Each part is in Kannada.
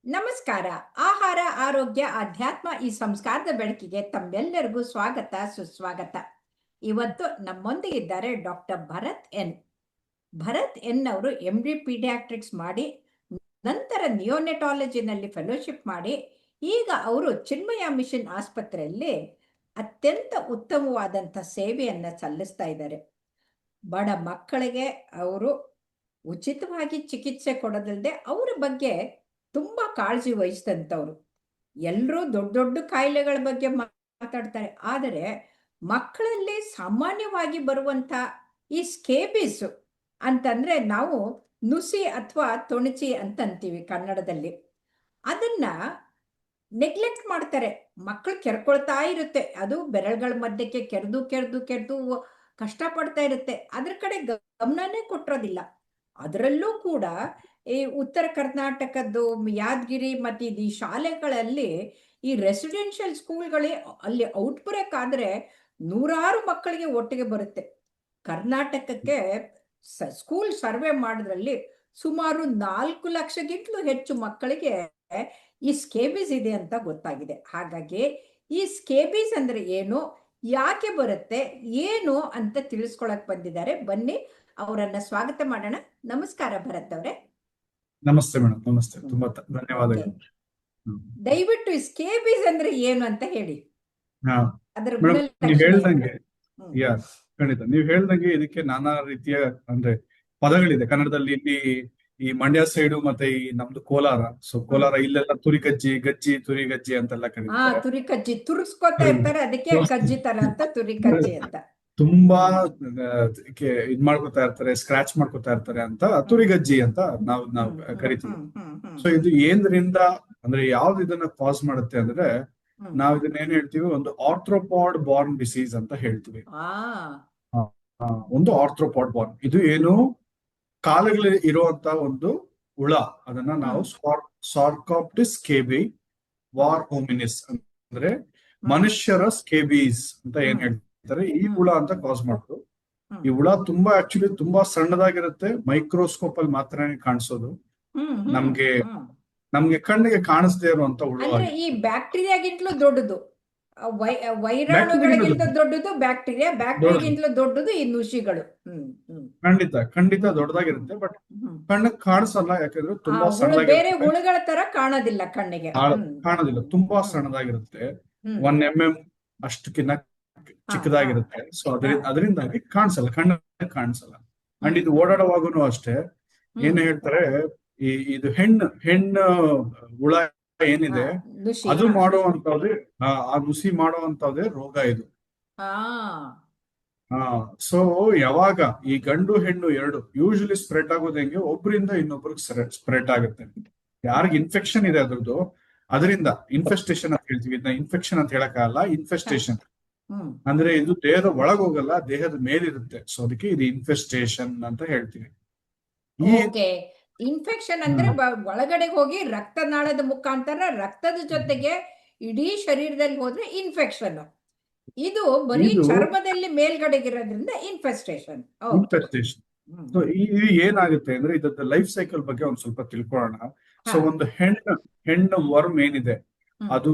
ನಮಸ್ಕಾರ. ಆಹಾರ, ಆರೋಗ್ಯ, ಅಧ್ಯಾತ್ಮ ಈ ಸಂಸ್ಕಾರದ ಬೆಳಕಿಗೆ ತಮ್ಮೆಲ್ಲರಿಗೂ ಸ್ವಾಗತ, ಸುಸ್ವಾಗತ. ಇವತ್ತು ನಮ್ಮೊಂದಿಗಿದ್ದಾರೆ doctor Bharat N. Bharat N ಅವರು MD ಪೀಡಿಯಾಟ್ರಿಕ್ಸ್ ಮಾಡಿ ನಂತರ ನಿಯೋನೆಟಾಲಜಿನಲ್ಲಿ ಫೆಲೋಶಿಪ್ ಮಾಡಿ ಈಗ ಅವರು ಚಿನ್ಮಯ ಮಿಷನ್ ಆಸ್ಪತ್ರೆಯಲ್ಲಿ ಅತ್ಯಂತ ಉತ್ತಮವಾದಂಥ ಸೇವೆಯನ್ನು ಸಲ್ಲಿಸ್ತಾ ಇದ್ದಾರೆ. ಬಡ ಮಕ್ಕಳಿಗೆ ಅವರು ಉಚಿತವಾಗಿ ಚಿಕಿತ್ಸೆ ಕೊಡೋದಲ್ಲದೆ ಅವರ ಬಗ್ಗೆ ತುಂಬಾ ಕಾಳಜಿ ವಹಿಸಿದಂಥವ್ರು. ಎಲ್ಲರೂ ದೊಡ್ಡ ದೊಡ್ಡ ಕಾಯಿಲೆಗಳ ಬಗ್ಗೆ ಮಾತಾಡ್ತಾರೆ, ಆದರೆ ಮಕ್ಕಳಲ್ಲಿ ಸಾಮಾನ್ಯವಾಗಿ ಬರುವಂತ ಈ ಸ್ಕೇಬೀಸ್ ಅಂತಂದ್ರೆ ನಾವು ನುಸಿ ಅಥವಾ ತೊಣಚಿ ಅಂತಂತೀವಿ ಕನ್ನಡದಲ್ಲಿ. ಅದನ್ನ ನೆಗ್ಲೆಕ್ಟ್ ಮಾಡ್ತಾರೆ. ಮಕ್ಕಳು ಕೆರ್ಕೊಳ್ತಾ ಇರುತ್ತೆ, ಅದು ಬೆರಳುಗಳ ಮಧ್ಯಕ್ಕೆ ಕೆರೆದು ಕೆರೆದು ಕೆರೆದು ಕಷ್ಟಪಡ್ತಾ ಇರುತ್ತೆ, ಅದ್ರ ಕಡೆ ಗಮನನೇ ಕೊಟ್ಟಿರೋದಿಲ್ಲ. ಅದರಲ್ಲೂ ಕೂಡ ಈ ಉತ್ತರ ಕರ್ನಾಟಕದ್ದು ಯಾದಗಿರಿ ಮತ್ತು ಈ ಶಾಲೆಗಳಲ್ಲಿ ಈ ರೆಸಿಡೆನ್ಷಿಯಲ್ ಸ್ಕೂಲ್ಗಳೇ ಅಲ್ಲಿ ಔಟ್ಬ್ರೇಕ್ ಆದ್ರೆ 100 ಮಕ್ಕಳಿಗೆ ಒಟ್ಟಿಗೆ ಬರುತ್ತೆ. ಕರ್ನಾಟಕಕ್ಕೆ ಸ್ಕೂಲ್ ಸರ್ವೆ ಮಾಡೋದ್ರಲ್ಲಿ ಸುಮಾರು 4 ಲಕ್ಷಕ್ಕಿಂತಲೂ ಹೆಚ್ಚು ಮಕ್ಕಳಿಗೆ ಈ ಸ್ಕೇಬೀಸ್ ಇದೆ ಅಂತ ಗೊತ್ತಾಗಿದೆ. ಹಾಗಾಗಿ ಈ ಸ್ಕೇಬೀಸ್ ಅಂದ್ರೆ ಏನು, ಯಾಕೆ ಬರುತ್ತೆ, ಏನು ಅಂತ ತಿಳಿಸ್ಕೊಳಕ್ ಬಂದಿದ್ದಾರೆ. ಬನ್ನಿ ಅವರನ್ನ ಸ್ವಾಗತ ಮಾಡೋಣ. ನಮಸ್ಕಾರ ಭರತ್ ಅವರೇ. ನಮಸ್ತೆ ಮೇಡಮ್. ನಮಸ್ತೆ, ತುಂಬಾ ಧನ್ಯವಾದಗಳು. ದಯವಿಟ್ಟು ಸ್ಕೇಬೀಸ್ ಅಂದ್ರೆ ಏನು ಅಂತ ಹೇಳಿ. ನೀವ್ ಹೇಳ್ದಂಗೆ ಖಂಡಿತ ನೀವ್ ಹೇಳ್ದಂಗೆ ಇದಕ್ಕೆ ನಾನಾ ರೀತಿಯ ಅಂದ್ರೆ ಪದಗಳಿದೆ ಕನ್ನಡದಲ್ಲಿ. ಇಲ್ಲಿ ಈ ಮಂಡ್ಯ ಸೈಡು ಮತ್ತೆ ಈ ನಮ್ದು ಕೋಲಾರ. ಸೊ ಕೋಲಾರ ಇಲ್ಲೆಲ್ಲ ತುರಿಕಜ್ಜಿ, ಗಜ್ಜಿ, ತುರಿಗಜ್ಜಿ ಅಂತೆಲ್ಲ ಕರೀತಾರೆ. ತುರಿಕಜ್ಜಿ ತುರ್ಸ್ಕೊತಾ ಇರ್ತಾರೆ, ಅದಕ್ಕೆ ಕಜ್ಜಿ ತರ ಅಂತ ತುರಿಕಜ್ಜಿ ಅಂತ. ತುಂಬಾ ಇದ್ ಮಾಡ್ಕೊತಾ ಇರ್ತಾರೆ, ಸ್ಕ್ರಾಚ್ ಮಾಡ್ಕೊತಾ ಇರ್ತಾರೆ ಅಂತ ತುರಿಗಜ್ಜಿ ಅಂತ ನಾವು ಕರಿತೀವಿ. ಸೊ ಇದು ಏನ್ರಿಂದ ಅಂದ್ರೆ ಯಾವ್ದು ಇದನ್ನ ಕಾಸ್ ಮಾಡುತ್ತೆ ಅಂದ್ರೆ ನಾವ್ ಇದನ್ನ ಏನ್ ಹೇಳ್ತೀವಿ, ಒಂದು ಆರ್ಥ್ರೋಪಾಡ್ ಬಾರ್ನ್ ಡಿಸೀಸ್ ಅಂತ ಹೇಳ್ತೀವಿ. ಒಂದು ಆರ್ಥ್ರೋಪಾಡ್ ಬಾರ್ನ್, ಇದು ಏನು ಕಾಲುಗಳಲ್ಲಿ ಇರುವಂತ ಒಂದು ಹುಳ. ಅದನ್ನ ನಾವು ಸಾರ್ಕಾಪ್ಟಿಸ್ ಸ್ಕೇಬಿ ವಾರ್ ಹೋಮಿನಿಸ್ ಅಂದ್ರೆ ಮನುಷ್ಯರ ಸ್ಕೇಬೀಸ್ ಅಂತ ಏನ್ ಹೇಳ್ತಾರೆ, ಈ ಹುಳ ಅಂತ ಕಾಸ್ ಮಾಡ್ತು. ಈ ಹುಳ ಆಕ್ಚುಲಿ ತುಂಬಾ ಸಣ್ಣದಾಗಿರುತ್ತೆ, ಮೈಕ್ರೋಸ್ಕೋಪ್ ಅಲ್ಲಿ ಮಾತ್ರ ಕಾಣಿಸೋದು. ನಮ್ಗೆ ಕಣ್ಣಿಗೆ ಕಾಣಿಸದೇ ಇರುವಂತ ಹುಳ. ಈ ಬ್ಯಾಕ್ಟೀರಿಯಾಗಿಂತಲೂ ದೊಡ್ಡದು, ವೈರಾಣುಗಳಿಗಿಂತ ದೊಡ್ಡದು ಬ್ಯಾಕ್ಟೀರಿಯಾಗಿಂತಲೂ ದೊಡ್ಡದು ಈ ನುಷಿಗಳು. ಖಂಡಿತ ದೊಡ್ಡದಾಗಿರುತ್ತೆ, ಬಟ್ ಕಣ್ಣಿಗೆ ಕಾಣಿಸಲ್ಲ. ಯಾಕಂದ್ರೆ ತುಂಬಾ ಸಣ್ಣದಾಗಿ, ಬೇರೆ ಹುಳುಗಳ ತರ ಕಾಣೋದಿಲ್ಲ, ಕಣ್ಣಿಗೆ ಕಾಣೋದಿಲ್ಲ. ತುಂಬಾ ಸಣ್ಣದಾಗಿರುತ್ತೆ, 1 mm ಅಷ್ಟಕ್ಕಿಂತ ಚಿಕ್ಕದಾಗಿರುತ್ತೆ. ಸೊ ಅದರಿಂದಾಗಿ ಕಾಣಿಸಲ್ಲ, ಕಣ್ಣಿಗೆ ಕಾಣಿಸಲ್ಲ. ಅಂಡ್ ಇದು ಓಡಾಡುವಾಗೂ ಅಷ್ಟೇ ಏನ್ ಹೇಳ್ತಾರೆ, ಇದು ಹೆಣ್ಣು ಹುಳ ಏನಿದೆ ಅದು ಮಾಡುವಂತದ್ದೇ, ಆ ನುಸಿ ಮಾಡುವಂತದ್ದೇ ರೋಗ ಇದು. ಸೊ ಯಾವಾಗ ಈ ಗಂಡು ಹೆಣ್ಣು ಎರಡು ಯೂಶಲಿ ಸ್ಪ್ರೆಡ್ ಆಗೋದು ಹೆಂಗೆ, ಒಬ್ಬರಿಂದ ಇನ್ನೊಬ್ರಿಗೆ ಸ್ಪ್ರೆಡ್ ಆಗುತ್ತೆ. ಯಾರಿಗೆ ಇನ್ಫೆಕ್ಷನ್ ಇದೆ ಅದ್ರದ್ದು, ಅದರಿಂದ ಇನ್ಫೆಸ್ಟೇಷನ್ ಅಂತ ಹೇಳ್ತೀವಿ. ಇದನ್ನ ಇನ್ಫೆಕ್ಷನ್ ಅಂತ ಹೇಳಕ್ಕಾಗಲ್ಲ, ಇನ್ಫೆಸ್ಟೇಷನ್ ಅಂದ್ರೆ ಇದು ದೇಹದ ಒಳಗೋಗಲ್ಲ, ದೇಹದ ಮೇಲಿರುತ್ತೆ. ಸೊ ಅದಕ್ಕೆ ಇದು ಇನ್ಫೆಸ್ಟೇಷನ್ ಅಂತ ಹೇಳ್ತೀವಿ. ಇನ್ಫೆಕ್ಷನ್ ಅಂದ್ರೆ ಒಳಗಡೆ ಹೋಗಿ ರಕ್ತನಾಳದ ಮುಖಾಂತರ ರಕ್ತದ ಜೊತೆಗೆ ಇಡೀ ಶರೀರದಲ್ಲಿ ಹೋದ್ರೆ ಇನ್ಫೆಕ್ಷನ್. ಇದು ಬರೀ ಚರ್ಮದಲ್ಲಿ ಮೇಲ್ಗಡೆಗಿರೋದ್ರಿಂದ ಇನ್ಫೆಸ್ಟೇಷನ್. ಸೊ ಇದು ಏನಾಗುತ್ತೆ ಅಂದ್ರೆ ಇದ್ರದ್ದು ಲೈಫ್ ಸೈಕಲ್ ಬಗ್ಗೆ ಒಂದ್ ಸ್ವಲ್ಪ ತಿಳ್ಕೊಳ್ಳೋಣ. ಸೊ ಒಂದು ಹೆಣ್ಣು ವರ್ಮ್ ಏನಿದೆ ಅದು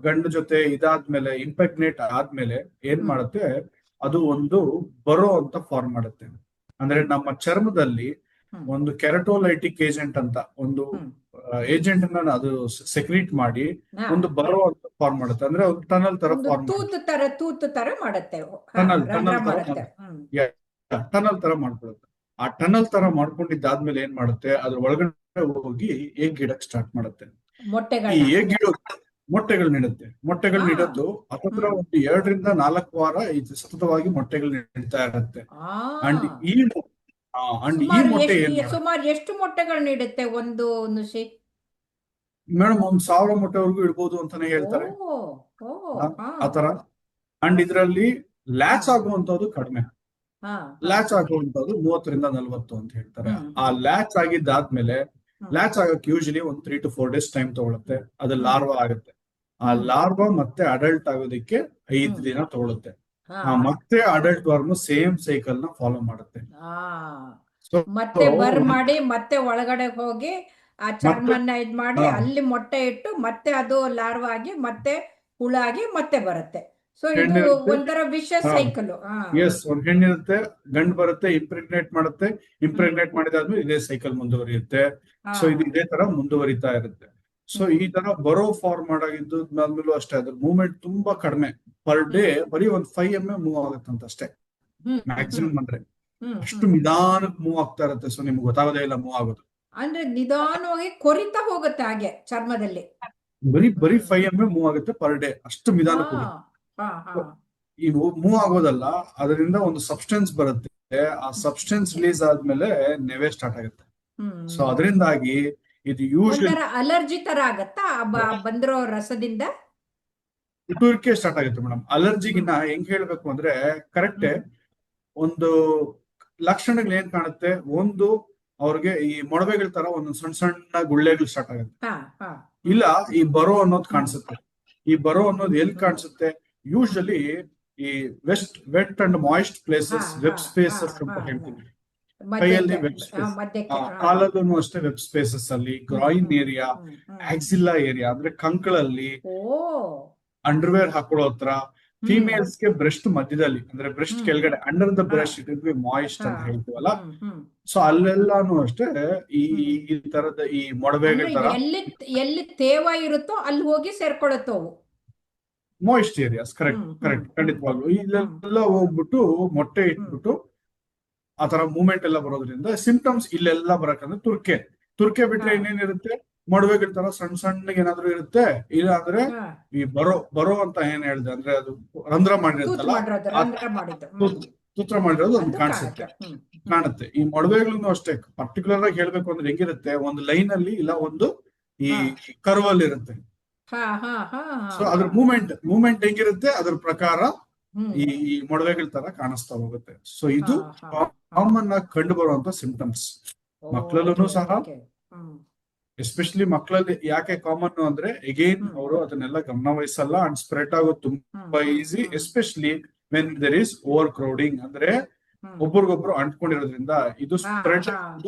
ಗಂಡು ಜೊತೆ ಇದಾದ್ಮೇಲೆ ಇಂಪ್ರೆಗ್ನೇಟ್ ಆದ್ಮೇಲೆ ಏನ್ ಮಾಡುತ್ತೆ, ಅದು ಒಂದು ಬರೋ ಅಂತ ಫಾರ್ಮ್ ಮಾಡುತ್ತೆ. ಅಂದ್ರೆ ನಮ್ಮ ಚರ್ಮದಲ್ಲಿ ಒಂದು ಕೆರಟೋಲೈಟಿಕ್ ಏಜೆಂಟ್ ಅಂತ ಒಂದು ಏಜೆಂಟ್ ಅನ್ನ ಅದು ಸೆಕ್ರೀಟ್ ಮಾಡಿ ಒಂದು ಬರೋ ಅಂತ ಫಾರ್ಮ್ ಮಾಡುತ್ತೆ. ಅಂದ್ರೆ ಒಂದು ಟನಲ್ ತರ ಫಾರ್ಮ್ ಮಾಡುತ್ತೆ, ಟನಲ್ ತರ ಮಾಡ್ಕೊಳುತ್ತೆ. ಆ ಟನಲ್ ತರ ಮಾಡ್ಕೊಂಡಿದ್ದಾದ್ಮೇಲೆ ಏನ್ ಮಾಡುತ್ತೆ, ಅದ್ರ ಒಳಗಡೆ ಹೋಗಿ ಏಗ್ ಗಿಡಕ್ ಸ್ಟಾರ್ಟ್ ಮಾಡುತ್ತೆ. ಈ ಏಗ್ ಗಿಡ ಮೊಟ್ಟೆಗಳು ನೀಡುತ್ತೆ. ಹತ್ರ ಒಂದು 2 ರಿಂದ 4 ವಾರ ಇದು ಸತತವಾಗಿ ಮೊಟ್ಟೆಗಳು ನೀಡ್ತಾ ಇರುತ್ತೆ. ಅಂಡ್ ಈ ಮೊಟ್ಟೆ ಸುಮಾರು ಎಷ್ಟು ಮೊಟ್ಟೆಗಳು ನೀಡುತ್ತೆ ಒಂದು ನುಸಿ? ಮೇಡಮ್ 1000 ಮೊಟ್ಟೆವರೆಗೂ ಇಡ್ಬೋದು ಅಂತಾನೆ ಹೇಳ್ತಾರೆ, ಆತರ. ಅಂಡ್ ಇದ್ರಲ್ಲಿ ಲ್ಯಾಚ್ ಆಗುವಂತದ್ದು ಕಡಿಮೆ, ಲ್ಯಾಚ್ ಆಗುವಂತದ್ದು 30 ರಿಂದ 40 ಅಂತ ಹೇಳ್ತಾರೆ. ಆ ಲ್ಯಾಚ್ ಆಗಿದ್ದಾದ್ಮೇಲೆ ಲ್ಯಾಚ್ ಆಗಕ್ಕೆ ಯೂಶಲಿ ಒಂದು 3 to 4 days ಟೈಮ್ ತಗೊಳುತ್ತೆ. ಅದು ಲಾರ್ವಾ ಆಗುತ್ತೆ. ಆ ಲಾರ್ವಾ ಮತ್ತೆ ಅಡಲ್ಟ್ ಆಗೋದಿಕ್ಕೆ 5 ದಿನ ತಗೊಳುತ್ತೆ. ಮತ್ತೆ ಅಡಲ್ಟ್ ವರ್ಮ್ ಸೇಮ್ ಸೈಕಲ್ ನ ಫಾಲೋ ಮಾಡುತ್ತೆ. ಮತ್ತೆ ಬರ್ ಮಾಡಿ ಮತ್ತೆ ಒಳಗಡೆ ಹೋಗಿ ಆ ಮತ್ತೆ ಚರ್ಮನ್ನ ಇದ್ ಮಾಡಿ ಹಾ ಅಲ್ಲಿ ಮೊಟ್ಟೆ ಇಟ್ಟು ಮತ್ತೆ ಅದು ಲಾರ್ವಾ ಆಗಿ ಮತ್ತೆ ಹುಳಾಗಿ ಮತ್ತೆ ಬರುತ್ತೆ. ಸೊ ಇದು ಹೆಣ್ಣಿರುತ್ತೆ. ಒಂಥರ ವಿಷಸ್ ಹಾ ಸೈಕಲ್. ಎಸ್, ಒಂದ್ ಹೆಣ್ಣಿರುತ್ತೆ, ಗಂಡು ಬರುತ್ತೆ, ಇಂಪ್ರೆಗ್ನೇಟ್ ಮಾಡುತ್ತೆ, ಹ್ಮ್ ಇಂಪ್ರೆಗ್ನೇಟ್ ಮಾಡಿದಾದ್ಮೇಲೆ ಇದೇ ಸೈಕಲ್ ಮುಂದುವರಿಯುತ್ತೆ. ಹಾ ಸೊ ಇದು ಇದೇ ತರ ಮುಂದುವರಿತಾ ಇರುತ್ತೆ. ಸೊ ಹ್ಮ್ ಈ ತರ ಬರೋ ಫಾರ್ಮ್ ಆಗಿದ್ದು ಆದ್ಮೇಲೂ ಅಷ್ಟೇ, ಅದ್ರ ಮೂವ್ಮೆಂಟ್ ತುಂಬಾ ಕಡಿಮೆ. ಪರ್ ಡೇ ಹ್ಮ್ ಬರೀ ಒಂದ್ 5 mm ಮೂವ್ ಆಗುತ್ತಂತ ಅಷ್ಟೇ, ಹ್ಮ್ ಹ್ಮ್ ಮ್ಯಾಕ್ಸಿಮಮ್ ಅಂದ್ರೆ. ಅಷ್ಟು ಹ್ಮ್ ನಿಧಾನಕ್ಕೆ ಮೂವ್ ಆಗ್ತಾ ಇರುತ್ತೆ. ಸೊ ನಿಮ್ಗೆ ಗೊತ್ತಾಗೋದೇ ಇಲ್ಲ ಮೂವ್ ಆಗೋದು. ಅಂದ್ರೆ ನಿಧಾನವಾಗಿ ಕೊರಿತಾ ಹೋಗುತ್ತೆ ಹಾಗೆ ಚರ್ಮದಲ್ಲಿ. ಬರೀ ಹ್ಮ್ 5 mm ಮೂವ್ ಆಗುತ್ತೆ ಪರ್ ಡೇ, ಅಷ್ಟು ಹಾ ನಿಧಾನಕ್ಕೆ ಹೋಗುತ್ತೆ. ಹಾ ಹಾ ಈ ಮೂವ್ ಆಗೋದಲ್ಲ, ಅದರಿಂದ ಒಂದು ಸಬ್ಸ್ಟೆನ್ಸ್ ಬರುತ್ತೆ. ಆ ಸಬ್ಸ್ಟೆನ್ಸ್ ರಿಲೀಸ್ ಆದ್ಮೇಲೆ ನೆವೆ ಸ್ಟಾರ್ಟ್ ಆಗುತ್ತೆ. ಸೊ ಹ್ಮ್ ಅದರಿಂದಾಗಿ ಇದು ಯೂಶಲಿ ಒಂಥರ ಅಲರ್ಜಿ ತರ ಆಗತ್ತಾ ಬಂದಿರೋ ರಸದಿಂದ? ತುರ್ಕೆ ಸ್ಟಾರ್ಟ್ ಆಗುತ್ತೆ ಮೇಡಮ್. ಅಲರ್ಜಿಗಿನ್ನ ಹೆಂಗ್ ಹೇಳ್ಬೇಕು ಅಂದ್ರೆ ಕರೆಕ್ಟೇ. ಹ್ಮ್ ಒಂದು ಲಕ್ಷಣಗಳು ಏನ್ ಕಾಣುತ್ತೆ, ಒಂದು ಅವ್ರಿಗೆ ಈ ಮೊಡವೆಗಳ ತರ ಒಂದೊಂದು ಸಣ್ಣ ಸಣ್ಣ ಗುಳ್ಳೆಗಳು ಸ್ಟಾರ್ಟ್ ಆಗುತ್ತೆ. ಹಾ ಹಾ ಇಲ್ಲ ಈ ಬರೋ ಅನ್ನೋದು ಕಾಣಿಸುತ್ತೆ. ಈ ಬರೋ ಅನ್ನೋದು ಎಲ್ಲಿ ಕಾಣಿಸುತ್ತೆ? ಯೂಶಲಿ ಈ ವೆಟ್ ಅಂಡ್ ಮಾಯಿಸ್ಟ್ ಹಾ ಪ್ಲೇಸಸ್, ಹಾ ವೆಬ್ ಹಾ ಸ್ಪೇಸಸ್ ಹಾ ಅಂತ ಹಾ ಹೇಳ್ತೀವಿ. ಕೈಯಲ್ಲಿ ಮಧ್ಯಕ್ಕೆ ವೆಬ್ ಸ್ಪೇಸ್, ಮಧ್ಯಕ್ಕೆ ಹಾ ಕಾಲಲ್ಲೂ ಅಷ್ಟೇ ವೆಬ್ ಸ್ಪೇಸಸ್ ಅಲ್ಲಿ, ಗ್ರಾಯಿನ್ ಏರಿಯಾ, ಹ್ಮ್ ಆಕ್ಸಿಲ್ಲಾ ಏರಿಯಾ ಅಂದ್ರೆ ಕಂಕಳಲ್ಲಿ, ಓ ಅಂಡರ್ವೇರ್ ಹಾಕೊಳ್ಳೋ ಹತ್ರ, ಹ್ಮ್ ಫಿಮೇಲ್ಸ್ ಗೆ ಬ್ರೆಸ್ಟ್ ಮಧ್ಯದಲ್ಲಿ ಅಂದ್ರೆ ಬ್ರೆಸ್ಟ್ ಹ್ಮ್ ಕೆಳಗಡೆ ಅಂಡರ್ ದ ಹಾ ಬ್ರೆಸ್ಟ್ ಇಟ್ ಬಿ ಮಾಯಿಸ್ಟ್ ಹಾ ಅಂತ ಹೇಳ್ತೀವಲ್ಲ. ಹ್ಮ್ ಸೊ ಅಲ್ಲೆಲ್ಲಾನು ಅಷ್ಟೇ ಈ ಹ್ಮ್ ಈ ತರದ ಈ ಮೊಡವೆಗಳ ಅಂದ್ರೆ ತರ ಎಲ್ಲಿ ಎಲ್ಲಿ ತೇವ ಇರುತ್ತೋ ಅಲ್ಲಿ ಹೋಗಿ ಸೇರ್ಕೊಳತ್ತೋ ಅವು. Moist areas. ಕರೆಕ್ಟ್ ಹ್ಮ್ ಹ್ಮ್ ಕರೆಕ್ಟ್, ಹ್ಮ್ ಖಂಡಿತವಾಗ್ಲು ಹ್ಮ್ ಇಲ್ಲೆಲ್ಲ ಹೋಗ್ಬಿಟ್ಟು ಮೊಟ್ಟೆ ಹ್ಮ್ ಇಟ್ಬಿಟ್ಟು ಆ ತರ ಮೂವ್ಮೆಂಟ್ ಎಲ್ಲ ಬರೋದ್ರಿಂದ ಸಿಂಪ್ಟಮ್ಸ್ ಇಲ್ಲೆಲ್ಲ ಬರಕಂದ್ರೆ ತುರ್ಕೆ ಬಿಟ್ರೆ ಹಾ ಇನ್ನೇನಿರುತ್ತೆ? ಮೊಡವೆಗಳ ತರ ಸಣ್ಣ ಸಣ್ಣಗೆ ಏನಾದ್ರು ಇರುತ್ತೆ. ಇಲ್ಲ ಅಂದ್ರೆ ಹಾ ಈ ಬರೋ ಅಂತ ಏನ್ ಹೇಳ್ದೆ ಅಂದ್ರೆ ಅದು ರಂಧ್ರ ತೂತು ಮಾಡಿರುತ್ತಲ್ಲ, ಮಾಡಿರೋದು, ಆ ರಂಧ್ರ ಮಾಡಿದ್ದು. ಸೂತ್ರ ಮಾಡಿರೋದು ಒಂದು ಅದು ಕಾಣಿಸುತ್ತೆ. ಕಾಣುತ್ತೆ. ಕಾಣುತ್ತೆ. ಈ ಮೊಡವೆಗಳನ್ನು ಅಷ್ಟೇ ಪರ್ಟಿಕ್ಯುಲರ್ ಆಗಿ ಹೇಳ್ಬೇಕು ಅಂದ್ರೆ ಹೆಂಗಿರುತ್ತೆ, ಒಂದು ಲೈನ್ ಅಲ್ಲಿ ಇಲ್ಲ ಒಂದು ಈ ಹಾ ಕರ್ವ್ ಅಲ್ಲಿ ಇರುತ್ತೆ. ಹಾ ಹಾ ಹಾ ಹಾ ಸೊ ಹಾ ಅದ್ರ ಮೂವ್ಮೆಂಟ್ ಹೆಂಗಿರುತ್ತೆ ಅದ್ರ ಪ್ರಕಾರ ಹ್ಮ್ ಈ ಮೊಡವೆಗಳ ತರ ಕಾಣಿಸ್ತಾ ಹೋಗುತ್ತೆ. ಸೊ ಹಾ ಇದು ಹಾ ಹಾ ಕಾಮನ್ ಆಗಿ ಕಂಡು ಬರುವಂತ ಸಿಂಪ್ಟಮ್ಸ್ ಮಕ್ಕಳಲ್ಲೂ ಓಕೆ ಸಹ. ಓಕೆ ಹ್ಮ್ ಎಸ್ಪೆಷಲಿ ಮಕ್ಕಳಲ್ಲಿ ಯಾಕೆ ಕಾಮನ್ ಅಂದ್ರೆ ಅಗೈನ್ ಹ್ಮ್ ಅವರು ಅದನ್ನೆಲ್ಲ ಗಮನ ವಹಿಸಲ್ಲ ಅಂಡ್ ಸ್ಪ್ರೆಡ್ ಆಗೋದು ತುಂಬಾ hmm easy, especially when there is overcrowding ಅಂದ್ರೆ ಹ್ಮ್ ಒಬ್ರಿಗೊಬ್ರು ಅಂಟ್ಕೊಂಡಿರೋದ್ರಿಂದ. ಇದು ಹಾ ಸ್ಪ್ರೆಡ್ ಹಾ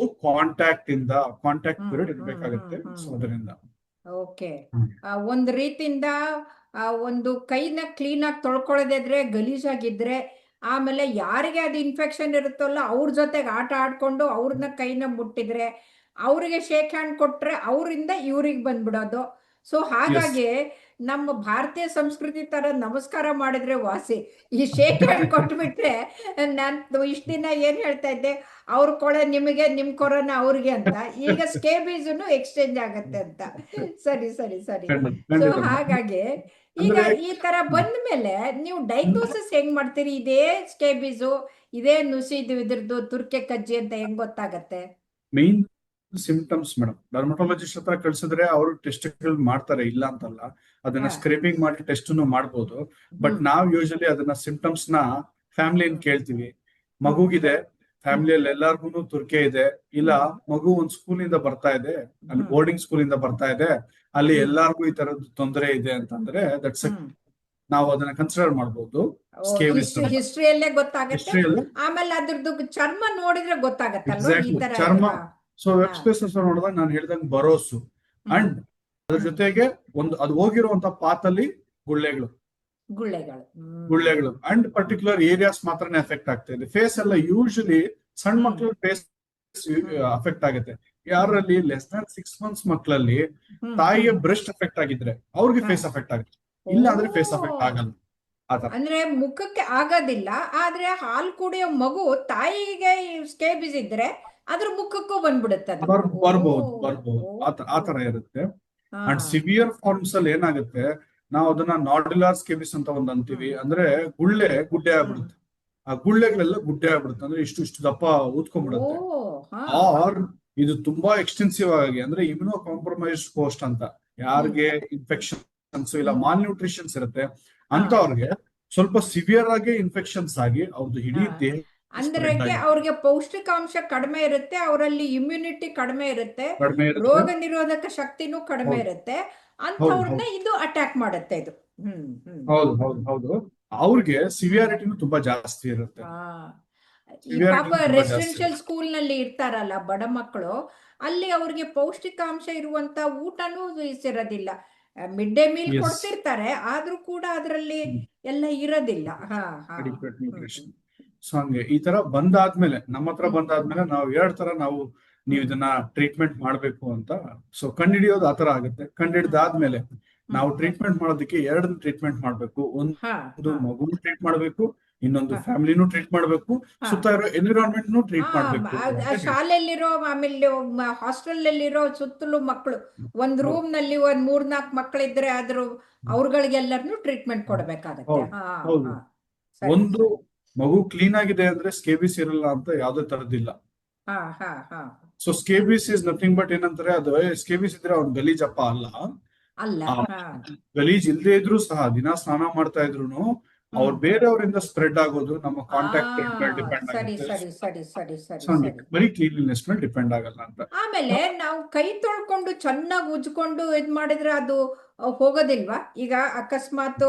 ಕಾಂಟ್ಯಾಕ್ಟ್ ಪೀರಿಯಡ್ ಇರ್ಬೇಕಾಗುತ್ತೆ. ಸೊ ಅದರಿಂದ ಓಕೆ. ಒಂದ್ ರೀತಿಯಿಂದ ಒಂದು ಕೈನ ಕ್ಲೀನ್ ಆಗಿ ತೊಳ್ಕೊಳ್ಳೋದಿದ್ರೆ, ಗಲೀಜಾಗಿದ್ರೆ, ಆಮೇಲೆ ಯಾರಿಗೆ ಅದು ಇನ್ಫೆಕ್ಷನ್ ಇರುತ್ತಲ್ಲ ಅವ್ರ ಜೊತೆಗೆ ಆಟ ಆಡ್ಕೊಂಡು ಅವ್ರನ್ನ ಕೈನ ಮುಟ್ಟಿದ್ರೆ, ಅವ್ರಿಗೆ ಶೇಕ್ ಹ್ಯಾಂಡ್ ಕೊಟ್ರೆ ಅವರಿಂದ ಇವ್ರಿಗೆ ಬಂದ್ಬಿಡೋದು. ಸೊ ಎಸ್, ಹಾಗಾಗಿ ನಮ್ಮ ಭಾರತೀಯ ಸಂಸ್ಕೃತಿ ತರ ನಮಸ್ಕಾರ ಮಾಡಿದ್ರೆ ವಾಸಿ. ಈ ಶೇಕ್ ಹ್ಯಾಂಡ್ ಕೊಟ್ಬಿಟ್ರೆ ನಾನು ಇಷ್ಟ ದಿನ ಏನ್ ಹೇಳ್ತಾ ಇದ್ದೆ, ಅವ್ರ ಕೊಳೆ ನಿಮಗೆ, ನಿಮ್ ಕೊರೋನಾ ಅವ್ರಿಗೆ ಅಂತ. ಈಗ ಸ್ಕೇಬೀಸನು ಎಕ್ಸ್ಚೇಂಜ್ ಆಗತ್ತೆ ಅಂತ. ಸರಿ ಸರಿ ಸರಿ. ಸೊ ಖಂಡಿತ ಹಾಗಾಗಿ ಈಗ ಅಂದ್ರೆ ಈ ತರ ಬಂದ್ಮೇಲೆ ನೀವು ಡೈಗ್ನೋಸಿಸ್ ಹೆಂಗ್ ಮಾಡ್ತೀರಿ? ಇದೇ ಸ್ಕೇಬೀಸು, ಇದೇ ನುಸಿದು, ಇದ್ರದ್ದು ತುರ್ಕೆ ಕಜ್ಜಿ ಅಂತ ಹೆಂಗ್ ಗೊತ್ತಾಗತ್ತೆ? ಮೇನ್ ಸಿಂಪ್ಟಮ್ಸ್ ಮೇಡಮ್, ಡರ್ಮಟೋಲಜಿಸ್ಟ್ ಹತ್ರ ಕಳ್ಸಿದ್ರೆ ಅವರು ಟೆಸ್ಟ್ ಮಾಡ್ತಾರೆ, ಇಲ್ಲ ಅಂತಲ್ಲ. ಅದನ್ನ ಹಾ ಸ್ಕ್ರೇಪಿಂಗ್ ಮಾಡಿ ಟೆಸ್ಟ್ ಮಾಡ್ಬೋದು. ಬಟ್ ಹ್ಮ್ ನಾವ್ ಯೂಶಲಿ ಅದನ್ನ ಸಿಂಪ್ಟಮ್ಸ್ ನ ಫ್ಯಾಮಿಲಿನ ಕೇಳ್ತೀವಿ. ಹ್ಮ್ ಮಗುಗಿದೆ, ಹ್ಮ್ ಫ್ಯಾಮಿಲಿಯಲ್ಲಿ ಎಲ್ಲಾರ್ಗು ತುರ್ಕೆ ಇದೆ, ಇಲ್ಲ ಹ್ಮ್ ಮಗು ಒಂದ್ ಸ್ಕೂಲಿಂದ ಬರ್ತಾ ಇದೆ, ಅಲ್ಲಿ ಹ್ಮ್ ಬೋರ್ಡಿಂಗ್ ಸ್ಕೂಲಿಂದ ಬರ್ತಾ ಇದೆ, ಅಲ್ಲಿ ಹ್ಮ್ ಎಲ್ಲಾರ್ಗು ಈ ತರದ್ದು ತೊಂದರೆ ಇದೆ ಅಂತಂದ್ರೆ ದಟ್ಸ್ ಹ್ಮ್ ನಾವು ಅದನ್ನ ಕನ್ಸಿಡರ್ ಮಾಡ್ಬೋದು ಸ್ಕೇಬಿಸ್ ಅಂತ. ಹಿಸ್ಟ್ರಿಯಲ್ಲೇ ಗೊತ್ತಾಗತ್ತೆ. ಹಿಸ್ಟ್ರಿಯಲ್ಲಿ ಆಮೇಲೆ ಅದ್ರದ್ದು ಚರ್ಮ ನೋಡಿದ್ರೆ ಗೊತ್ತಾಗತ್ತಲ್ವಾ ಈ ಎಕ್ಸಾಕ್ಟ್ಲಿ ತರ? ಚರ್ಮ. ಹಾ ಸೊ ಹಾ ವೆಬ್ ಸ್ಪೇಸಸ್ ನೋಡಿದಾಗ ನಾನು ಹೇಳ್ದಂಗೆ ಬರೋಸು ಹ್ಮ್ ಅಂಡ್ ಅದ್ರ ಹ್ಮ್ ಜೊತೆಗೆ ಒಂದು ಅದು ಹೋಗಿರುವಂತ ಪಾತಲ್ಲಿ ಗುಳ್ಳೆಗಳು ಗುಳ್ಳೆಗಳು. ಗುಳ್ಳೆಗಳು ಅಂಡ್ ಪರ್ಟಿಕ್ಯುಲರ್ ಏರಿಯಾಸ್ ಮಾತ್ರನೇ ಅಫೆಕ್ಟ್ ಆಗ್ತಾ ಇದೆ. ಫೇಸ್ ಎಲ್ಲ ಯೂಶಲಿ ಸಣ್ಣ ಹ್ಮ್ ಮಕ್ಕಳು ಫೇಸ್ ಹ್ಮ್ ಅಫೆಕ್ಟ್ ಆಗುತ್ತೆ. ಹ್ಮ್ ಯಾರಲ್ಲಿ ಲೆಸ್ ದನ್ 6 months ಮಕ್ಕಳಲ್ಲಿ ಹ್ಮ್ ತಾಯಿಯ ಹ್ಮ್ ಬ್ರೆಸ್ಟ್ ಅಫೆಕ್ಟ್ ಆಗಿದ್ರೆ ಅವ್ರಿಗೆ ಹಾ ಫೇಸ್ ಅಫೆಕ್ಟ್ ಆಗುತ್ತೆ, ಓ ಇಲ್ಲ ಅಂದ್ರೆ ಫೇಸ್ ಅಫೆಕ್ಟ್ ಆಗಲ್ಲ. ಆತರ ಅಂದ್ರೆ ಮುಖಕ್ಕೆ ಆಗೋದಿಲ್ಲ, ಆದ್ರೆ ಹಾಲು ಕುಡಿಯೋ ಮಗು ತಾಯಿಗೆ ಸ್ಕೇಬಿಸ್ ಇದ್ರೆ ಅದ್ರ ಮುಖಕ್ಕೂ ಬಂದ್ಬಿಡುತ್ತೆ ಅದು. ಓ ಬರ್ಬಹುದು ಓ ಆತರ ಇರುತ್ತೆ. ಹಾ ಅಂಡ್ ಸಿವಿಯರ್ ಫಾರ್ಮ್ಸ್ ಅಲ್ಲಿ ಏನಾಗುತ್ತೆ, ನಾವು ಅದನ್ನ ನಾಡ್ಯುಲಾರ್ ಸ್ಕೇಬಿಸ್ ಅಂತ ಒಂದು ಅಂತೀವಿ. ಅಂದ್ರೆ ಗುಡ್ಡೆ ಹ್ಮ್ ಆಗ್ಬಿಡುತ್ತೆ. ಆ ಗುಳ್ಳೆಗಳೆಲ್ಲ ಗುಡ್ಡೆ ಆಗ್ಬಿಡುತ್ತೆ, ಅಂದ್ರೆ ಇಷ್ಟು ದಪ್ಪ ಓ ಊದ್ಕೊಂಡ್ಬಿಡುತ್ತೆ. ಹಾ ಆರ್ ಇದು ತುಂಬಾ ಎಕ್ಸ್ಟೆನ್ಸಿವ್ ಆಗಿ ಅಂದ್ರೆ ಇಮ್ಯುನೋ ಕಾಂಪ್ರಮೈಸ್ಡ್ ಪೋಸ್ಟ್ ಅಂತ, ಹ್ಮ್ ಯಾರಿಗೆ ಇನ್ಫೆಕ್ಷನ್ಸ್ ಇಲ್ಲ ಹ್ಮ್ ಮಾಲ್ ನ್ಯೂಟ್ರಿಷನ್ಸ್ ಇರುತ್ತೆ ಹಾ ಅಂತವ್ರಿಗೆ ಸ್ವಲ್ಪ ಸಿವಿಯರ್ ಆಗಿ ಇನ್ಫೆಕ್ಷನ್ಸ್ ಆಗಿ ಅವ್ರದ್ದು ಇಡೀ ಹಾ ದೇಹ ಅಂದ್ರೆ ಸ್ಪ್ರೆಡ್ ಆಗಿ ಅವ್ರಿಗೆ ಪೌಷ್ಟಿಕಾಂಶ ಕಡಿಮೆ ಇರುತ್ತೆ, ಅವರಲ್ಲಿ ಇಮ್ಯುನಿಟಿ ಕಡಿಮೆ ಇರುತ್ತೆ, ಕಡಿಮೆ ಇರುತ್ತೆ. ರೋಗ ನಿರೋಧಕ ಶಕ್ತಿನೂ ಕಡಿಮೆ ಹೌದು ಇರುತ್ತೆ, ಹೌದು ಅಂಥವ್ರನ್ನ ಹೌದು ಇದು ಅಟ್ಯಾಕ್ ಮಾಡುತ್ತೆ ಇದು. ಹ್ಮ್ ಹ್ಮ್ ಹೌದು ಹೌದು ಹೌದು ಅವ್ರಿಗೆ ಸಿವಿಯಾರಿಟಿನೂ ತುಂಬಾ ಜಾಸ್ತಿ ಇರುತ್ತೆ. ಹಾ ಈ ಪಾಪ ಸಿವಿಯಾರಿಟಿನೂ ತುಂಬಾ ಜಾಸ್ತಿ ರೆಸಿಡೆನ್ಷಿಯಲ್ ಇರುತ್ತೆ. ಸ್ಕೂಲ್ ನಲ್ಲಿ ಇರ್ತಾರಲ್ಲ ಬಡ ಮಕ್ಕಳು, ಅಲ್ಲಿ ಅವ್ರಿಗೆ ಪೌಷ್ಟಿಕಾಂಶ ಇರುವಂತ ಊಟನೂ ಸಿರೋದಿಲ್ಲ. ಮಿಡ್ ಡೇ ಮೀಲ್ ಎಸ್, ಕೊಡ್ತಿರ್ತಾರೆ, ಆದ್ರೂ ಕೂಡ ಅದರಲ್ಲಿ ಎಲ್ಲ ಇರೋದಿಲ್ಲ. ಹಾ ಹಾ ಅಡಿಕ್ವೇಟ್ ನ್ಯೂಟ್ರಿಷನ್. ಸೊ ಹಂಗೆ ಈ ತರ ಬಂದಾದ್ಮೇಲೆ ನಮ್ಮ ಹತ್ರ ಬಂದಾದ್ಮೇಲೆ ನಾವು ಎರಡ್ ತರ ನೀವು ಇದನ್ನ ಟ್ರೀಟ್ಮೆಂಟ್ ಮಾಡ್ಬೇಕು ಅಂತ. ಸೊ ಕಂಡಿಡಿಯೋದು ಆತರ ಆಗುತ್ತೆ. ಕಂಡಿಡ್ದಾದ್ಮೇಲೆ ನಾವು ಟ್ರೀಟ್ಮೆಂಟ್ ಮಾಡೋದಕ್ಕೆ ಎರಡು ಟ್ರೀಟ್ಮೆಂಟ್ ಮಾಡ್ಬೇಕು. ಒಂದು ಮಗುನು ಟ್ರೀಟ್ ಮಾಡ್ಬೇಕು, ಇನ್ನೊಂದು ಫ್ಯಾಮಿಲಿನೂ ಟ್ರೀಟ್ ಮಾಡ್ಬೇಕು, ಸುತ್ತ ಇರೋ ಎನ್ವಿರಾನ್ಮೆಂಟ್ ಟ್ರೀಟ್ ಮಾಡ್ಬೇಕು. ಶಾಲೆಯಲ್ಲಿರೋ, ಆಮೇಲೆ ಹಾಸ್ಟೆಲ್ ಅಲ್ಲಿರೋ ಸುತ್ತಲೂ ಮಕ್ಕಳು, ಒಂದ್ ರೂಮ್ ನಲ್ಲಿ ಒಂದ್ 3-4 ಮಕ್ಕಳಿದ್ರೆ ಆದ್ರೂ ಅವ್ರಗಳಿಗೆಲ್ಲರನ್ನು ಟ್ರೀಟ್ಮೆಂಟ್ ಕೊಡ್ಬೇಕಾಗತ್ತೆ. ಹೌದು. ಒಂದು ಮಗು ಕ್ಲೀನ್ ಆಗಿದೆ ಅಂದ್ರೆ ಸ್ಕೇಬಿಸ್ ಇರಲ್ಲ ಅಂತ ಯಾವ್ದೇ ತರದಿಲ್ಲ. So scabies is nothing but ಏನಂತಾರೆ, ಅದು ಸ್ಕೇಬಿಸ್ ಇದ್ರೆ ಅವ್ನ್ ಗಲೀಜಪ್ಪ ಅಲ್ಲ. ಗಲೀಜ್ ಇಲ್ದೇ ಇದ್ರು ಸಹ ದಿನ ಸ್ನಾನ ಮಾಡ್ತಾ ಇದ್ರು ಅವ್ರು ಬೇರೆಯವರಿಂದ ಸ್ಪ್ರೆಡ್ ಆಗೋದು ನಮ್ಮ ಕಾಂಟ್ಯಾಕ್ಟ್ ಮೇಲೆ ಡಿಪೆಂಡ್ ಆಗುತ್ತೆ. ಬರೀ ಕ್ಲೀನ್ಲಿನೆಸ್ ಮೇಲೆ ಡಿಪೆಂಡ್ ಆಗಲ್ಲ ಅಂತ. ಆಮೇಲೆ ನಾವು ಕೈ ತೊಳ್ಕೊಂಡು ಚೆನ್ನಾಗಿ ಉಜ್ಕೊಂಡು ಇದ್ ಮಾಡಿದ್ರೆ ಅದು ಹೋಗೋದಿಲ್ವಾ? ಈಗ ಅಕಸ್ಮಾತ್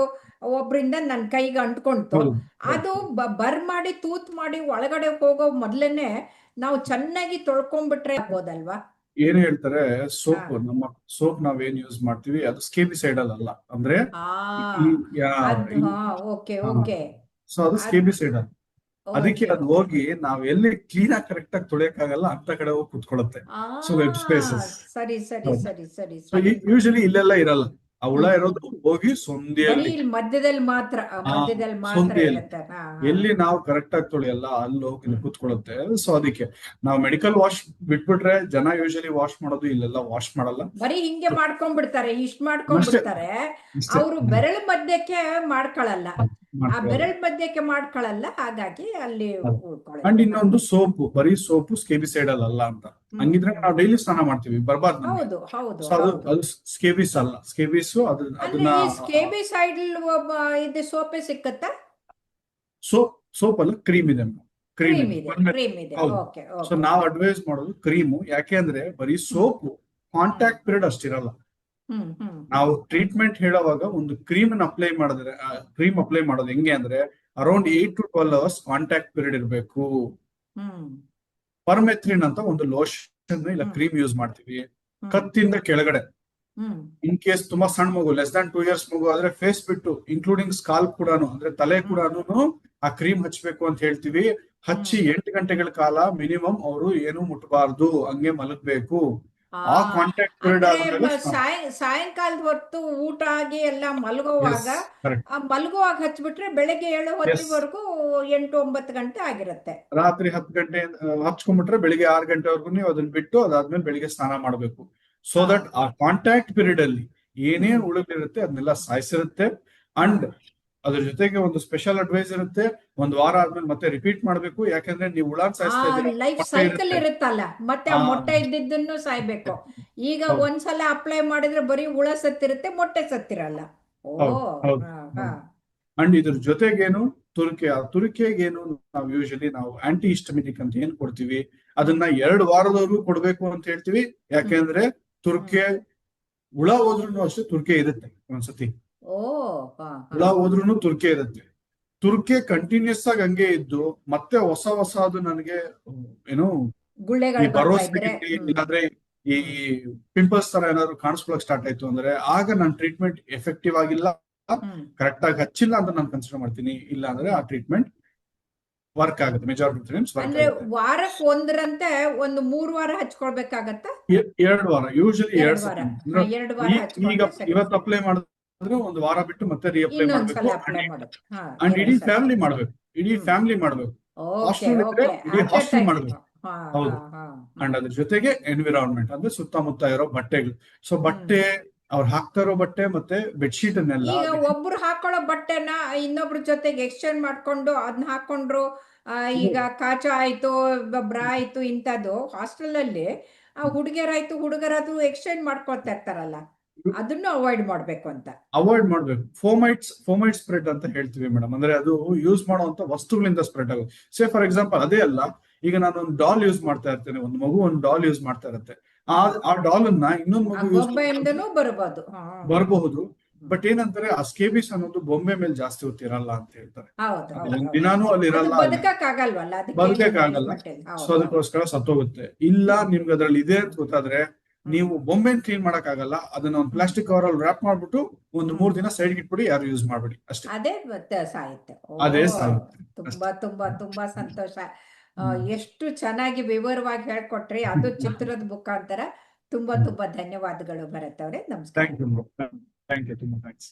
ಒಬ್ರಿಂದ ನನ್ ಕೈಗೆ ಅಂಟ್ಕೊಂತು, ಅದು ಬರ್ ಮಾಡಿ ತೂತ್ ಮಾಡಿ ಒಳಗಡೆ ಹೋಗೋ ಮೊದ್ಲೇನೆ ನಾವು ಚೆನ್ನಾಗಿ ತೊಳ್ಕೊಂಡ್ಬಿಟ್ರೆ ಆಗ್ಬೋದಲ್ವಾ? ಏನ್ ಹೇಳ್ತಾರೆ, ನಮ್ಮ ಸೋಪ್ ನಾವೇನ್ ಯೂಸ್ ಮಾಡ್ತೀವಿ ಅದು ಸ್ಕೇಬಿಸೈಡಲ್ ಅಲ್ಲ. ಅಂದ್ರೆ ಸೊ ಅದು ಸ್ಕೇಬಿಸೈಡಲ್. ಅದಕ್ಕೆ ಅದು ಹೋಗಿ ನಾವ್ ಎಲ್ಲಿ ಕ್ಲೀನ್ ಆಗಿ ಕರೆಕ್ಟ್ ಆಗಿ ತೊಳೆಯಕ್ಕಾಗಲ್ಲ ಅಂತ ಕಡೆ ಹೋಗಿ ಕುತ್ಕೊಳ್ಳುತ್ತೆ. ಸೊ ವೆಬ್ ಸ್ಪೇಸಸ್ ಯೂಶಲಿ ಇಲ್ಲೆಲ್ಲ ಇರಲ್ಲ. ಆ ಹುಳ ಇರೋದು ಹೋಗಿ ಸೊಂದಿಯಲ್ಲಿ, ಮಧ್ಯದಲ್ಲಿ ಮಾತ್ರ ಎಲ್ಲಿ ನಾವು ಕರೆಕ್ಟ್ ಆಗಿ ತೊಳೆಯಲ್ಲ ಅಲ್ಲಿ ಹೋಗಿ ಕೂತ್ಕೊಳ್ಳುತ್ತೆ. ಸೊ ಅದಕ್ಕೆ ನಾವು ಮೆಡಿಕಲ್ ವಾಶ್ ಬಿಟ್ಬಿಟ್ರೆ ಜನ ಯೂಶಲಿ ವಾಶ್ ಮಾಡೋದು, ಇಲ್ಲೆಲ್ಲ ವಾಶ್ ಮಾಡಲ್ಲ, ಬರೀ ಹಿಂಗೆ ಮಾಡ್ಕೊಂಡ್ಬಿಡ್ತಾರೆ, ಇಷ್ಟ ಮಾಡ್ಕೊಂಡ್ಬಿಡ್ತಾರೆ. ಅವರು ಬೆರಳು ಮಧ್ಯಕ್ಕೆ ಮಾಡ್ಕೊಳಲ್ಲ, ಆ ಬೆರಳು ಮಧ್ಯಕ್ಕೆ ಮಾಡ್ಕೊಳಲ್ಲ, ಹಾಗಾಗಿ ಅಲ್ಲಿ. ಅಂಡ್ ಇನ್ನೊಂದು ಸೋಪು, ಬರೀ ಸೋಪು ಸ್ಕೇಬಿಸೈಡಲ್ ಅಲ್ಲ ಅಂತ. ಹಂಗಿದ್ರೆ ನಾವು ಡೈಲಿ ಸ್ನಾನ ಮಾಡ್ತೀವಿ, ಬರ್ಬಾರ್ದು. ಅದು ಸ್ಕೇಬಿಸ್ ಅಲ್ಲ. ಸ್ಕೇಬಿಸ್ ಅದನ್ನ ಸ್ಕೇಬಿಸೈಡಲ್ ಇದು ಸೋಪೆ ಸಿಕ್ಕತ್ತಾ? ಸೋಪ್ ಅಲ್ಲ, ಕ್ರೀಮ್ ಇದೆ. ಕ್ರೀಮ್ ಇದೆ. ಸೊ ನಾವು ಅಡ್ವೈಸ್ ಮಾಡೋದು ಕ್ರೀಮು. ಯಾಕೆ ಅಂದ್ರೆ ಬರೀ ಸೋಪು ಕಾಂಟ್ಯಾಕ್ಟ್ ಪೀರಿಯಡ್ ಅಷ್ಟಿರಲ್ಲ. ನಾವು ಟ್ರೀಟ್ಮೆಂಟ್ ಹೇಳುವಾಗ ಒಂದು ಕ್ರೀಮ್ ಅಪ್ಲೈ ಮಾಡಿದ್ರೆ, ಕ್ರೀಮ್ ಅಪ್ಲೈ ಮಾಡೋದು ಹೆಂಗೆ ಅಂದ್ರೆ around 8 to 12 hours contact period ಇರಬೇಕು. ಪರ್ಮೆಥ್ರಿನ್ ಅಂತ ಒಂದು ಲೋಷನ್ ಇಲ್ಲ ಕ್ರೀಮ್ ಯೂಸ್ ಮಾಡ್ತೀವಿ ಕತ್ತಿಂದ ಕೆಳಗಡೆ. ಇನ್ ಕೇಸ್ ತುಂಬಾ ಸಣ್ಣ ಮಗು, ಲೆಸ್ ದ್ಯಾನ್ 2 years ಮಗು ಆದ್ರೆ ಫೇಸ್ ಬಿಟ್ಟು ಇನ್ಕ್ಲೂಡಿಂಗ್ ಸ್ಕಾಲ್ಪ್ ಕೂಡ, ಅಂದ್ರೆ ತಲೆ ಕೂಡ ಆ ಕ್ರೀಮ್ ಹಚ್ಬೇಕು ಅಂತ ಹೇಳ್ತೀವಿ. ಹಚ್ಚಿ 8 ಗಂಟೆಗಳ ಕಾಲ ಮಿನಿಮಮ್ ಅವರು ಏನು ಮುಟ್ಟಬಾರ್ದು, ಹಂಗೆ ಮಲಗ್ಬೇಕು. ಆ ಕಾಂಟ್ಯಾಕ್ಟ್ ಪೀರಿಯಡ್ ಆದ್ಮೇಲೆ ಸಾಯಂಕಾಲದ ಹೊತ್ತು ಊಟ ಆಗಿ ಎಲ್ಲ ಮಲಗುವಾಗ ಹಚ್ಬಿಟ್ರೆ ಬೆಳಗ್ಗೆ 7 ಹೊತ್ತಿವರೆಗೂ 8-9 ಗಂಟೆ ಆಗಿರುತ್ತೆ. ರಾತ್ರಿ 10 ಗಂಟೆ ಹಚ್ಕೊಂಡ್ಬಿಟ್ರೆ ಬೆಳಿಗ್ಗೆ 6 ಗಂಟೆವರೆಗೂ ನೀವು ಅದನ್ನ ಬಿಟ್ಟು ಅದಾದ್ಮೇಲೆ ಬೆಳಿಗ್ಗೆ ಸ್ನಾನ ಮಾಡ್ಬೇಕು. ಸೊ ದಟ್ ಆ ಕಾಂಟ್ಯಾಕ್ಟ್ ಪೀರಿಯಡ್ ಅಲ್ಲಿ ಏನೇನ್ ಉಳಿದಿರುತ್ತೆ ಅದನ್ನೆಲ್ಲ ಸಾಯಿಸಿರುತ್ತೆ. ಅಂಡ್ ಅದ್ರ ಜೊತೆಗೆ ಒಂದು ಸ್ಪೆಷಲ್ ಅಡ್ವೈಸ್ ಇರುತ್ತೆ, 1 ವಾರ ಆದ್ಮೇಲೆ ಮತ್ತೆ ರಿಪೀಟ್ ಮಾಡ್ಬೇಕು. ಯಾಕಂದ್ರೆ ನೀವು ಹುಳ ಸಾಯಿಸ್ತಾ ಇದ್ದೀರಾ, ಲೈಫ್ ಸೈಕಲ್ ಇರುತ್ತಲ್ಲ, ಮತ್ತೆ ಮೊಟ್ಟೆ ಇದ್ದಿದ್ದನ್ನು ಸಾಯ್ಬೇಕು. ಈಗ ಒಂದ್ಸಲ ಅಪ್ಲೈ ಮಾಡಿದ್ರೆ ಬರೀ ಹುಳ ಸತ್ತಿರುತ್ತೆ, ಮೊಟ್ಟೆ ಸತ್ತಿರಲ್ಲ. ಅಂಡ್ ಇದ್ರ ಜೊತೆಗೇನು ತುರಿಕೆಗೇನು ನಾವು ಯೂಶಲಿ ಆಂಟಿ ಹಿಸ್ಟಮಿನಿಕ್ ಅಂತ ಏನ್ ಕೊಡ್ತೀವಿ ಅದನ್ನ 2 ವಾರದವರೆಗೂ ಕೊಡ್ಬೇಕು ಅಂತ ಹೇಳ್ತೀವಿ. ಯಾಕೆಂದ್ರೆ ತುರ್ಕೆ ಹುಳ ಹೋದ್ರೂ ಅಷ್ಟೇ ತುರ್ಕೆ ಇರುತ್ತೆ. ಒಂದ್ಸತಿ ಹುಳ ಹೋದ್ರೂ ತುರ್ಕೆ ಇರುತ್ತೆ. ತುರ್ಕೆ ಕಂಟಿನ್ಯೂಸ್ ಆಗಿ ಹಂಗೆ ಇದ್ದು ಮತ್ತೆ ಹೊಸ ಅದು ನನಗೆ ಏನು ಈ ಭರವಸೆ ಇಲ್ಲಾಂದ್ರೆ ಈ ಪಿಂಪಲ್ಸ್ ತರ ಏನಾದ್ರು ಕಾಣಿಸ್ಕೊಳಕ್ ಸ್ಟಾರ್ಟ್ ಆಯ್ತು ಅಂದ್ರೆ ಆಗ ನಾನು ಟ್ರೀಟ್ಮೆಂಟ್ ಎಫೆಕ್ಟಿವ್ ಆಗಿಲ್ಲ, ಕರೆಕ್ಟ್ ಆಗಿ ಹಚ್ಚಿಲ್ಲ ಅಂತ ನಾನು ಕನ್ಸಿಡರ್ ಮಾಡ್ತೀನಿ. ಇಲ್ಲ ಅಂದ್ರೆ ಆ ಟ್ರೀಟ್ಮೆಂಟ್ ವರ್ಕ್ ಆಗುತ್ತೆ. ಮೆಜಾರಿಟಿ ಟೈಮ್ಸ್ ಅಂದ್ರೆ ವಾರಕ್ಕೆ ಒಂದರಂತೆ ಒಂದು 3 ವಾರ ಹಚ್ಕೊಳ್ಬೇಕಾಗತ್ತ? 2 ವಾರ ಯೂಶಲಿ 2 ವಾರ. ಈಗ ಇವತ್ತು ಅಪ್ಲೈ ಮಾಡಿದ್ರೆ 1 ವಾರ ಬಿಟ್ಟು ಮತ್ತೆ ರೀಅಪ್ಲೈ ಮಾಡ್ಬೇಕು. ಅಂಡ್ ಇಡೀ ಫ್ಯಾಮಿಲಿ ಮಾಡ್ಬೇಕು. ಇಡೀ ಹಾಸ್ಟೆಲ್ ಮಾಡ್ಬೇಕು. ಹೌದು. ಅಂಡ್ ಅದ್ರ ಜೊತೆಗೆ ಎನ್ವಿರಾನ್ಮೆಂಟ್ ಅಂದ್ರೆ ಸುತ್ತಮುತ್ತ ಇರೋ ಬಟ್ಟೆಗಳು. ಸೊ ಬಟ್ಟೆ ಅವ್ರು ಹಾಕ್ತಾ ಇರೋ ಬಟ್ಟೆ ಮತ್ತೆ ಬೆಡ್ಶೀಟ್ ಅನ್ನೆಲ್ಲ, ಈಗ ಒಬ್ರು ಹಾಕೊಳ್ಳೋ ಬಟ್ಟೆನ ಇನ್ನೊಬ್ರ ಜೊತೆಗೆ ಎಕ್ಸ್ಚೇಂಜ್ ಮಾಡ್ಕೊಂಡು ಅದನ್ನ ಹಾಕೊಂಡ್ರು. ಈಗ ಕಾಚ ಆಯ್ತು, ಬ್ರಾ ಆಯ್ತು, ಇಂಥದ್ದು ಹಾಸ್ಟೆಲ್ ಅಲ್ಲಿ ಹುಡುಗಿಯರಾಯ್ತು ಹುಡುಗರಾದ್ರು ಎಕ್ಸ್ಚೇಂಜ್ ಮಾಡ್ಕೊಳ್ತಾ ಇರ್ತಾರಲ್ಲ, ಅದನ್ನು ಅವಾಯ್ಡ್ ಮಾಡ್ಬೇಕು ಅಂತ. ಫೋಮೈಟ್ ಸ್ಪ್ರೆಡ್ ಅಂತ ಹೇಳ್ತೀವಿ ಮೇಡಮ್. ಅಂದ್ರೆ ಅದು ಯೂಸ್ ಮಾಡುವಂತ ವಸ್ತುಗಳಿಂದ ಸ್ಪ್ರೆಡ್ ಆಗುತ್ತೆ. ಸೇ ಫಾರ್ ಎಕ್ಸಾಂಪಲ್ ಅದೇ ಅಲ್ಲ, ಈಗ ನಾನು ಒಂದು ಡಾಲ್ ಯೂಸ್ ಮಾಡ್ತಾ ಇರ್ತೇನೆ, ಒಂದು ಮಗು ಒಂದು ಡಾಲ್ ಯೂಸ್ ಮಾಡ್ತಾ ಇರುತ್ತೆ. ಆ ಡಾಲ್ ಅನ್ನ ಇನ್ನೊಂದು ಮಗು ಬರಬಹುದು. ಬಟ್ ಏನಂತಾರೆ ಆ ಸ್ಕೇಬಿಸ್ ಅನ್ನೋದು ಬೊಂಬೆ ಮೇಲೆ ಜಾಸ್ತಿ ಹೊತ್ತಿರಲ್ಲ ಅಂತ ಹೇಳ್ತಾರೆ. ಹೌದು ಅದು ಹೌದು ಒಂದ್ ಹೌದು ದಿನಾನೂ ಅಲ್ಲಿ ಅದು ಇರಲ್ಲ ಅಲ್ಲಿ ಬದುಕಕ್ಕಾಗಲ್ವಲ್ಲ ಅದಕ್ಕೆ ಬದುಕಕ್ಕಾಗಲ್ಲ. management ಸೊ ಹೌದು ಹೌದು ಅದಕ್ಕೋಸ್ಕರ ಸತ್ತೋಗುತ್ತೆ. ಇಲ್ಲ ನಿಮ್ಗೆ ಅದ್ರಲ್ಲಿ ಇದೆ ಅಂತ ಗೊತ್ತಾದ್ರೆ ನೀವು ಬೊಂಬೆನ್ ಕ್ಲೀನ್ ಮಾಡಕ್ಕಾಗಲ್ಲ, ಅದನ್ನ ಒಂದು ಪ್ಲಾಸ್ಟಿಕ್ ಕವರ್ ಅಲ್ಲಿ ರ್ಯಾಪ್ ಮಾಡ್ಬಿಟ್ಟು ಒಂದು 3 ದಿನ ಸೈಡ್ ಇಟ್ಬಿಡಿ, ಯಾರು ಯೂಸ್ ಮಾಡ್ಬೇಡಿ ಅಷ್ಟೇ. ಅದೇ ಸಾಹಿತ್ಯ. ಅದೇ ಓ ಸಾಯುತ್ತೆ ತುಂಬಾ ಅಷ್ಟೇ. ತುಂಬಾ ತುಂಬಾ ಸಂತೋಷ. ಹ್ಮ್. ಎಷ್ಟು ಚೆನ್ನಾಗಿ ವಿವರವಾಗಿ ಹೇಳ್ಕೊಟ್ರಿ, ಅದು ಚಿತ್ರದ ಮುಖಾಂತರ. ತುಂಬಾ ತುಂಬಾ ಧನ್ಯವಾದಗಳು ಭರತ್ ಅವರೇ, ನಮಸ್ಕಾರ. Thank you. ತುಂಬಾ ಥ್ಯಾಂಕ್ಸ್.